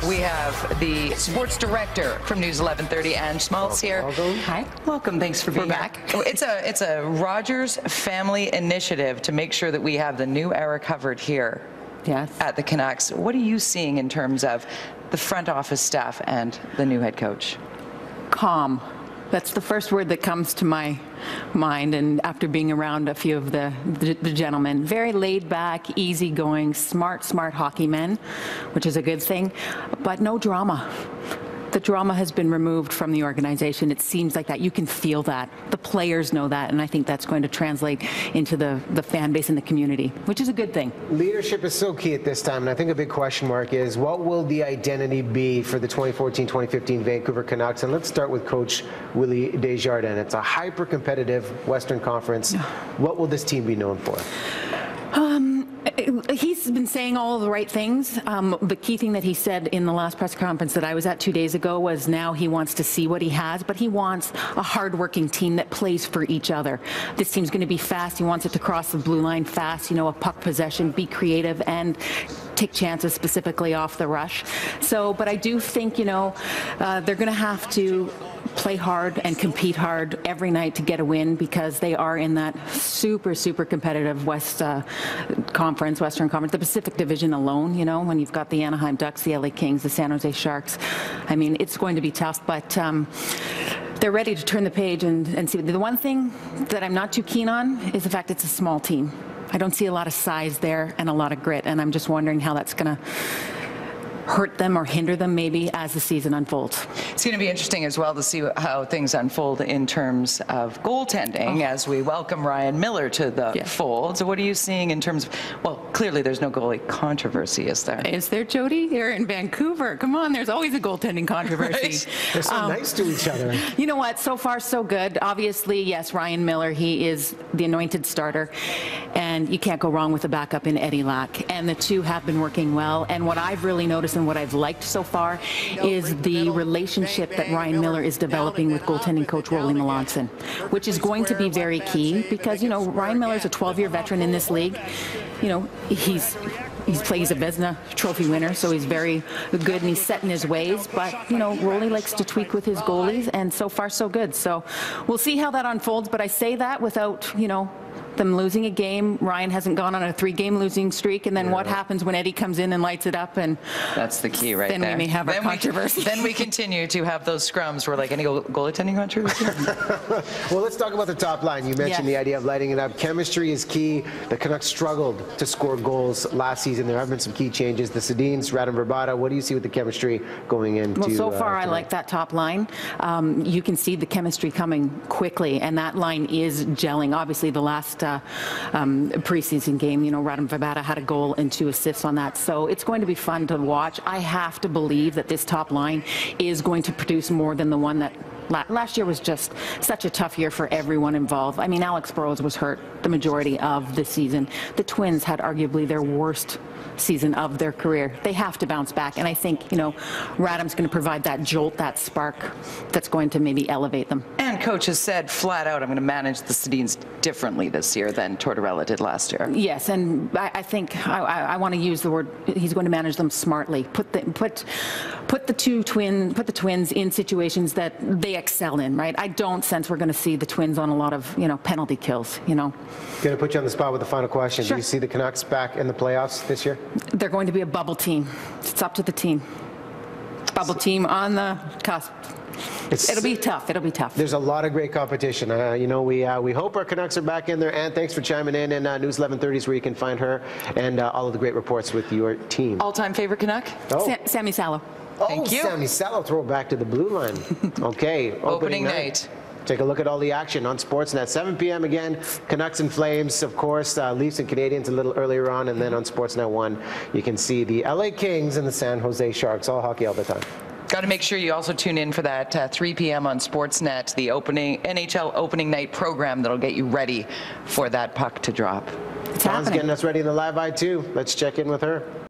We have the sports director from News 1130, and Schmaltz here. Welcome. Hi. Welcome. Thanks for being back. It's a Rogers family initiative to make sure that we have the new era covered here. Yes. At the Canucks. What are you seeing in terms of the front office staff and the new head coach? Calm. That's the first word that comes to my mind, and after being around a few of the gentlemen, very laid back, easygoing, smart hockey men, which is a good thing, but no drama. The drama has been removed from the organization. It seems like that. You can feel that. The players know that, and I think that's going to translate into the fan base and the community, which is a good thing. Leadership is so key at this time, and I think a big question mark is, what will the identity be for the 2014-2015 Vancouver Canucks? And let's start with Coach Willie Desjardins. It's a hyper-competitive Western Conference. What will this team be known for? He's been saying all of the right things. The key thing that he said in the last press conference that I was at 2 days ago was now he wants to see what he has, but he wants a hardworking team that plays for each other. This team's going to be fast. He wants it to cross the blue line fast, a puck possession, be creative, and take chances specifically off the rush. So, but I do think, they're going to have to play hard and compete hard every night to get a win, because they are in that super competitive Western Conference, the Pacific Division alone, when you've got the Anaheim Ducks, the LA Kings, the San Jose Sharks. I mean, it's going to be tough, but they're ready to turn the page and see. The one thing that I'm not too keen on is the fact it's a small team. I don't see a lot of size there and a lot of grit, and I'm just wondering how that's going to hurt them or hinder them maybe as the season unfolds. It's going to be interesting as well to see how things unfold in terms of goaltending as we welcome Ryan Miller to the fold. So what are you seeing in terms of, well, clearly there's no goalie controversy, is there? Is there, Jody? They're in Vancouver. Come on, there's always a goaltending controversy. Right? They're so nice to each other. You know what? So far, so good. Obviously, yes, Ryan Miller, he is the anointed starter, and you can't go wrong with a backup in Eddie Lack. And the two have been working well. And what I've really noticed and what I've liked so far is the relationship that Ryan Miller is developing with goaltending coach Rolly Melanson, which is going to be very key, because, Ryan Miller's a 12-year veteran in this league. He's a Vezina Trophy winner, so he's very good and he's set in his ways. But, Rolly likes to tweak with his goalies, and so far so good. So we'll see how that unfolds, but I say that without, them losing a game. Ryan hasn't gone on a 3-game losing streak, and then what happens when Eddie comes in and lights it up? And that's the key right there. Then we may have a controversy. Then we continue to have those scrums where, like, any goaltending controversy? Well, let's talk about the top line. You mentioned the idea of lighting it up. Chemistry is key. The Canucks struggled to score goals last season. There have been some key changes. The Sedins, Radim Vrbata, what do you see with the chemistry going into Well, so far I like that top line. You can see the chemistry coming quickly, and that line is gelling. Obviously, the last preseason game, Radim Vrbata had a goal and 2 assists on that. So it's going to be fun to watch. I have to believe that this top line is going to produce more than the one that last year was just such a tough year for everyone involved. I mean, Alex Burrows was hurt the majority of the season. The Twins had arguably their worst season of their career. They have to bounce back, and I think, Radim's going to provide that jolt, that spark that's going to maybe elevate them. And coach has said flat out, I'm going to manage the Sedins differently this year than Tortorella did last year. Yes, and I think I want to use the word, he's going to manage them smartly. Put the Twins in situations that they excel in, right? I don't sense we're going to see the Twins on a lot of, penalty kills, Going to put you on the spot with the final question. Sure. Do you see the Canucks back in the playoffs this year? They're going to be a bubble team. It's up to the team. Bubble team on the cusp. It'll be tough. It'll be tough. There's a lot of great competition. We hope our Canucks are back in there. And thanks for chiming in. And News 1130 is where you can find her and all of the great reports with your team. All-time favorite Canuck? Sammy Salo. Thank you. Sammy Salo, throw back to the blue line. Okay. Opening night. Take a look at all the action on Sportsnet. 7 p.m. again, Canucks and Flames, of course, Leafs and Canadians a little earlier on, and then on Sportsnet 1, you can see the LA Kings and the San Jose Sharks, all hockey all the time. Got to make sure you also tune in for that 3 p.m. on Sportsnet, the Nhl Opening Night program that'll get you ready for that puck to drop. Tom's getting us ready in the live eye too. Let's check in with her.